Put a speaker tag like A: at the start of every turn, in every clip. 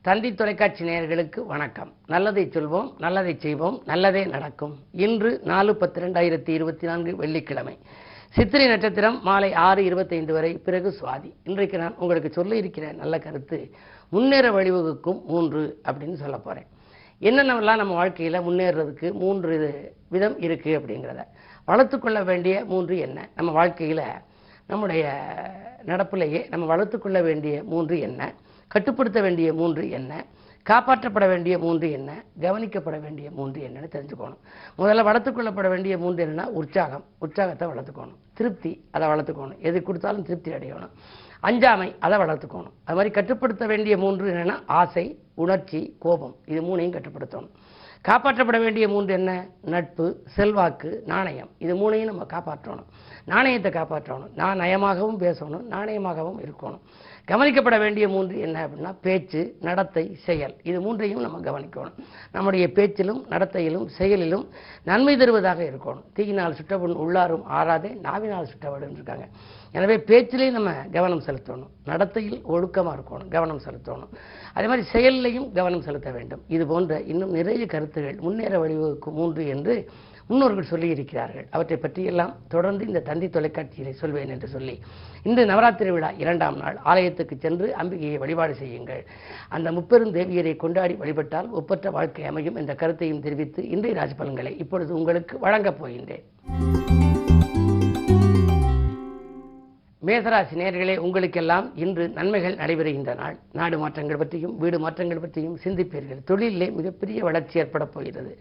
A: தந்தி தொலைக்காட்சி நேயர்களுக்கு வணக்கம். நல்லதை சொல்வோம், நல்லதை செய்வோம், நல்லதே நடக்கும். இன்று 4/10/2024 வெள்ளிக்கிழமை. சித்திரை நட்சத்திரம் மாலை 6:25 வரை, பிறகு சுவாதி. இன்றைக்கு நான் உங்களுக்கு சொல்ல இருக்கிற நல்ல கருத்து, முன்னேற வழிவகுக்கும் 3 அப்படின்னு சொல்ல போறேன். என்னென்னலாம் நம்ம வாழ்க்கையில் முன்னேறதுக்கு 3 விதம் இருக்குது அப்படிங்கிறத வளர்த்துக்கொள்ள வேண்டிய 3 என்ன, நம்ம வாழ்க்கையில் நம்முடைய நடப்பிலேயே நம்ம வளர்த்துக்கொள்ள வேண்டிய 3 என்ன, கட்டுப்படுத்த வேண்டிய 3 என்ன, காப்பாற்றப்பட வேண்டிய 3 என்ன, கவனிக்கப்பட வேண்டிய 3 என்னன்னு தெரிஞ்சுக்கணும். முதல்ல வளர்த்துக்கொள்ளப்பட வேண்டிய 3 என்னன்னா உற்சாகத்தை வளர்த்துக்கணும். திருப்தி, அதை வளர்த்துக்கணும். எது கொடுத்தாலும் திருப்தி அடையணும். அஞ்சாமை, அதை வளர்த்துக்கணும். அது மாதிரி கட்டுப்படுத்த வேண்டிய 3 என்னன்னா ஆசை, உணர்ச்சி, கோபம். இது 3ஐயும் கட்டுப்படுத்தணும். காப்பாற்றப்பட வேண்டிய 3 என்ன, நட்பு, செல்வாக்கு, நாணயம். இது 3ஐயும் நம்ம காப்பாற்றணும். நாணயத்தை காப்பாற்றணும். நான் நயமாகவும் பேசணும், நாணயமாகவும் இருக்கணும். கவனிக்கப்பட வேண்டிய 3 என்ன அப்படின்னா பேச்சு, நடத்தை, செயல். இது 3ஐயும் நம்ம கவனிக்கணும். நம்முடைய பேச்சிலும் நடத்தையிலும் செயலிலும் நன்மை தருவதாக இருக்கணும். தீயினால் சுட்டவன் உள்ளாரும் ஆறாதே நாவினால் சுட்டவன் இருக்காங்க. எனவே பேச்சிலையும் நம்ம கவனம் செலுத்தணும், நடத்தையில் ஒழுக்கமாக இருக்கணும், கவனம் செலுத்தணும். அதே மாதிரி செயலிலையும் கவனம் செலுத்த வேண்டும். இது போன்ற இன்னும் நிறைய கருத்துகள் முன்னேற வழிவகுக்கும் 3 என்று முன்னோர்கள் சொல்லி இருக்கிறார்கள். அவற்றை பற்றியெல்லாம் தொடர்ந்து இந்த தந்தி தொலைக்காட்சியிலே சொல்வேன் என்று சொல்லி, இன்று நவராத்திரி விழா 2ஆம் நாள் ஆலயத்துக்கு சென்று அம்பிகையை வழிபாடு செய்யுங்கள். அந்த முப்பெரும் தேவியரை கொண்டாடி வழிபட்டால் ஒப்பற்ற வாழ்க்கை அமையும் என்ற கருத்தையும் தெரிவித்து இன்றைய ராசி பலன்களை இப்பொழுது உங்களுக்கு வழங்கப் போகின்றேன். மேசராசி நேயர்களே, உங்களுக்கெல்லாம் இன்று நன்மைகள் நடைபெறுகின்ற நாள். நாடு மாற்றங்கள் பற்றியும் வீடு மாற்றங்கள் பற்றியும் சிந்திப்பீர்கள். தொழிலே மிகப்பெரிய வளர்ச்சி ஏற்பட போகிறது.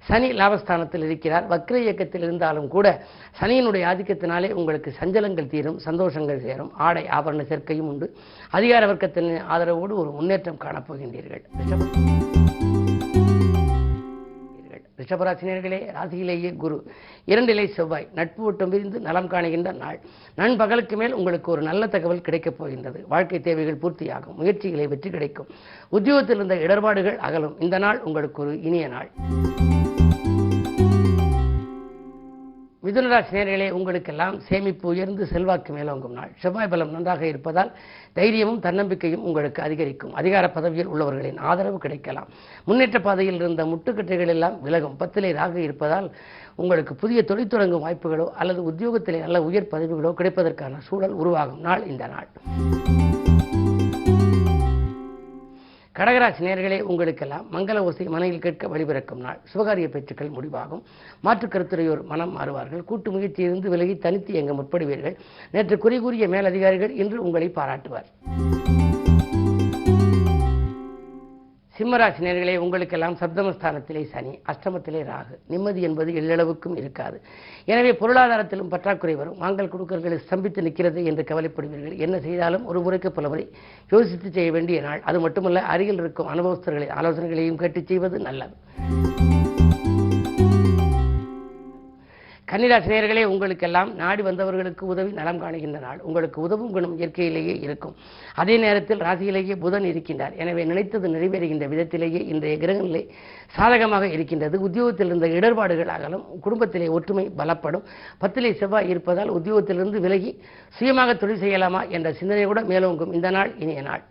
A: சனி லாபஸ்தானத்தில் இருக்கிறார். வக்ர இயக்கத்தில் இருந்தாலும் கூட சனியினுடைய ஆதிக்கத்தினாலே உங்களுக்கு சஞ்சலங்கள் தீரும், சந்தோஷங்கள் சேரும். ஆடை ஆபரண சேர்க்கையும் உண்டு. அதிகார வர்க்கத்தின் ஆதரவோடு ஒரு முன்னேற்றம் காணப்போகின்றீர்கள். ரிஷபராசினியர்களே, ராசியிலேயே குரு, 2 செவ்வாய், நட்பு வட்டம் விரிந்து நலம் காணுகின்ற நாள். நண்பகலுக்கு மேல் உங்களுக்கு ஒரு நல்ல தகவல் கிடைக்கப் போகின்றது. வாழ்க்கை தேவைகள் பூர்த்தியாகும். முயற்சிகளை வெற்றி கிடைக்கும். உத்தியோகத்தில் இருந்த இடர்பாடுகள் அகலும். இந்த நாள் உங்களுக்கு ஒரு இனிய நாள். மிதுனராசி நேயர்களே, உங்களுக்கெல்லாம் சேமிப்பு உயர்ந்து செல்வாக்கு மேலோங்கும் நாள். செவ்வாய் பலம் நன்றாக இருப்பதால் தைரியமும் தன்னம்பிக்கையும் உங்களுக்கு அதிகரிக்கும். அதிகார பதவியில் உள்ளவர்களின் ஆதரவு கிடைக்கலாம். முன்னேற்ற பாதையில் இருந்த முட்டுக்கட்டைகள் எல்லாம் விலகும். 10 ராகு இருப்பதால் உங்களுக்கு புதிய தொழில் தொடங்கும் வாய்ப்புகளோ அல்லது உத்தியோகத்திலே நல்ல உயர் பதவிகளோ கிடைப்பதற்கான சூழல் உருவாகும் நாள் இந்த நாள். கடகராசி நேயர்களே, உங்களுக்கெல்லாம் மங்கள ஓசை மனையில் கேட்க வழிபிறக்கும் நாள். சுபகாரிய பேச்சுக்கள் முடிவாகும். மாற்றுக் கருத்துரையோர் மனம் மாறுவார்கள். கூட்டு முயற்சியிலிருந்து விலகி தனித்து எங்க முற்படுவீர்கள். நேற்று குறை கூறிய மேலதிகாரிகள் இன்று உங்களை பாராட்டுவார். சிம்மராசி நேயர்களே, உங்களுக்கெல்லாம் சப்தமஸ்தானத்திலே சனி, அஷ்டமத்திலே ராகு. நிம்மதி என்பது எள்ளளவுக்கும் இருக்காது. எனவே பொருளாதாரத்திலும் பற்றாக்குறை வரும். வாங்கல் கொடுக்கல்களை ஸ்தம்பித்து நிற்கிறது என்று கவலைப்படுவீர்கள். என்ன செய்தாலும் ஒரு முறைக்கு பல முறை யோசித்து செய்ய வேண்டிய நாள். அது மட்டுமல்ல, அருகில் இருக்கும் அனுபவஸ்தர்களின் ஆலோசனைகளையும் கேட்டு செய்வது நல்லது. கன்னிராசி நேயர்களே, உங்களுக்கெல்லாம் நாடி வந்தவர்களுக்கு உதவி நலம் காணுகின்ற நாள். உங்களுக்கு உதவும் குணம் இயற்கையிலேயே இருக்கும். அதே நேரத்தில் ராசியிலேயே புதன் இருக்கின்றார். எனவே நினைத்தது நிறைவேறுகின்ற விதத்திலேயே இன்றைய கிரகநிலை சாதகமாக இருக்கின்றது. உத்தியோகத்தில் இருந்த இடர்பாடுகள் அகலும். குடும்பத்திலே ஒற்றுமை பலப்படும். 10 செவ்வாய் இருப்பதால் உத்தியோகத்திலிருந்து விலகி சுயமாக தொழில் செய்யலாமா என்ற சிந்தனை கூட மேலோங்கும். இந்த நாள் இனிய நாள்.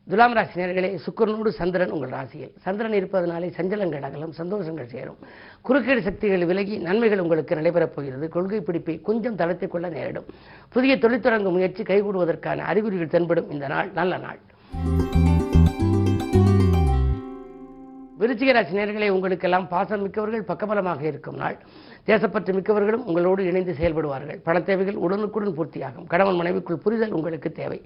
A: துலாம் ராசி நேயர்களே, சுக்கிரனோடு சந்திரன் உங்கள் ராசியில். சந்திரன் இருப்பதனாலே சஞ்சலங்கள் அகலும், சந்தோஷங்கள் சேரும். குறுக்கீடு சக்திகள் விலகி நன்மைகள் உங்களுக்கு நடைபெறப் போகிறது. கொள்கை பிடிப்பை கொஞ்சம் தளர்த்திக் கொள்ள நேரிடும். புதிய தொழில் தொடங்கும் முயற்சி கைகூடுவதற்கான அறிகுறிகள் தென்படும். இந்த நாள் நல்ல நாள். விருச்சிக ராசி நேயர்களே, உங்களுக்கெல்லாம் பாசம் மிக்கவர்கள் பக்கபலமாக இருக்கும் நாள். தேசப்பற்று மிக்கவர்களும் உங்களோடு இணைந்து செயல்படுவார்கள். பண தேவைகள் உடனுக்குடன் பூர்த்தியாகும். கணவன் மனைவிக்குள் புரிதல் உங்களுக்கு தேவை.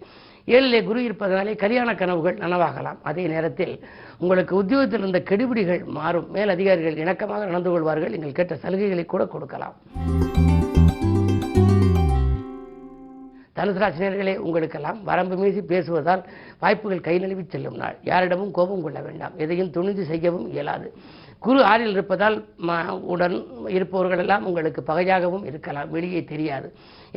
A: 7 குரு இருப்பதனாலே கல்யாண கனவுகள் நனவாகலாம். அதே நேரத்தில் உங்களுக்கு உத்தியோகத்தில் இருந்த கெடுபிடிகள் மாறும். மேல் அதிகாரிகள் இணக்கமாக நடந்து கொள்வார்கள். நீங்கள் கேட்ட சலுகைகளை கூட கொடுக்கலாம். தனுசு ராசி நேயர்களே, உங்களுக்கெல்லாம் வரம்பு மீறி பேசுவதால் வாய்ப்புகள் கை நழுவி செல்லும் நாள். யாரிடமும் கோபம் கொள்ள வேண்டாம். எதையும் துணிந்து செய்யவும் இயலாது. குரு 6 இருப்பதால் உடன் இருப்பவர்களெல்லாம் உங்களுக்கு பகையாகவும் இருக்கலாம். வெளியே தெரியாது.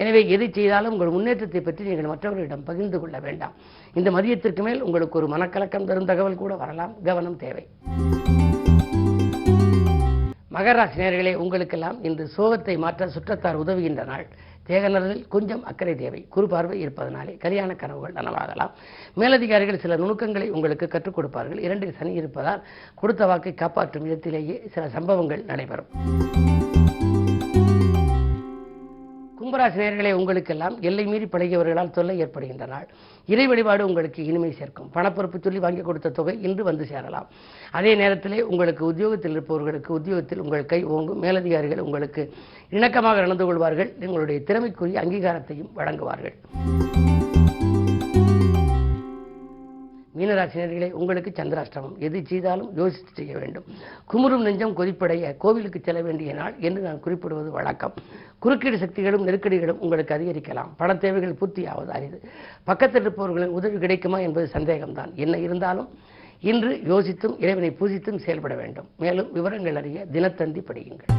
A: எனவே எதை செய்தாலும் உங்கள் முன்னேற்றத்தை பற்றி நீங்கள் மற்றவர்களிடம் பகிர்ந்து கொள்ள வேண்டாம். இந்த மதியத்திற்கு மேல் உங்களுக்கு ஒரு மனக்கலக்கம் தரும் தகவல் கூட வரலாம். கவனம் தேவை. மகர ராசி நேயர்களே, உங்களுக்கெல்லாம் இன்று சோகத்தை மாற்ற சுற்றத்தார் உதவுகின்ற நாள். தேகநலனில் கொஞ்சம் அக்கறை தேவை. குறு பார்வை இருப்பதனாலே கல்யாண கனவுகள் நனவாகலாம். மேலதிகாரிகள் சில நுணுக்கங்களை உங்களுக்கு கற்றுக் கொடுப்பார்கள். 2 சனி இருப்பதால் கொடுத்த வாக்கை காப்பாற்றும் விதத்திலேயே சில சம்பவங்கள் நடைபெறும். கும்பராசி நேயர்களே, உங்களுக்கெல்லாம் எல்லை மீறி பழகியவர்களால் தொல்லை ஏற்படுகின்ற நாள். இறை வழிபாடு உங்களுக்கு இனிமை சேர்க்கும். பணப்பொறுப்பு சொல்லி வாங்கி கொடுத்த தொகை இன்று வந்து சேரலாம். அதே நேரத்திலே உங்களுக்கு உத்தியோகத்தில் இருப்பவர்களுக்கு உத்தியோகத்தில் உங்கள் கை ஓங்கும். மேலதிகாரிகள் உங்களுக்கு இணக்கமாக நடந்து கொள்வார்கள். உங்களுடைய திறமைக்குரிய அங்கீகாரத்தையும் வழங்குவார்கள். மீனராசினியர்களே, உங்களுக்கு சந்திராஷ்டமம். எது செய்தாலும் யோசித்து செய்ய வேண்டும். குமுறும் நெஞ்சம் கொதிப்படைய கோவிலுக்கு செல்ல வேண்டிய நாள் என்று நான் குறிப்பிடுவது வழக்கம். குறுக்கீடு சக்திகளும் நெருக்கடிகளும் உங்களுக்கு அதிகரிக்கலாம். பண தேவைகள் பூர்த்தியாவது அரிது. பக்கத்தில் இருப்பவர்களின் உதவி கிடைக்குமா என்பது சந்தேகம்தான். என்ன இருந்தாலும் இன்று யோசித்தும் இறைவனை பூஜித்தும் செயல்பட வேண்டும். மேலும் விவரங்கள் அறிய தினத்தந்தி படியுங்கள்.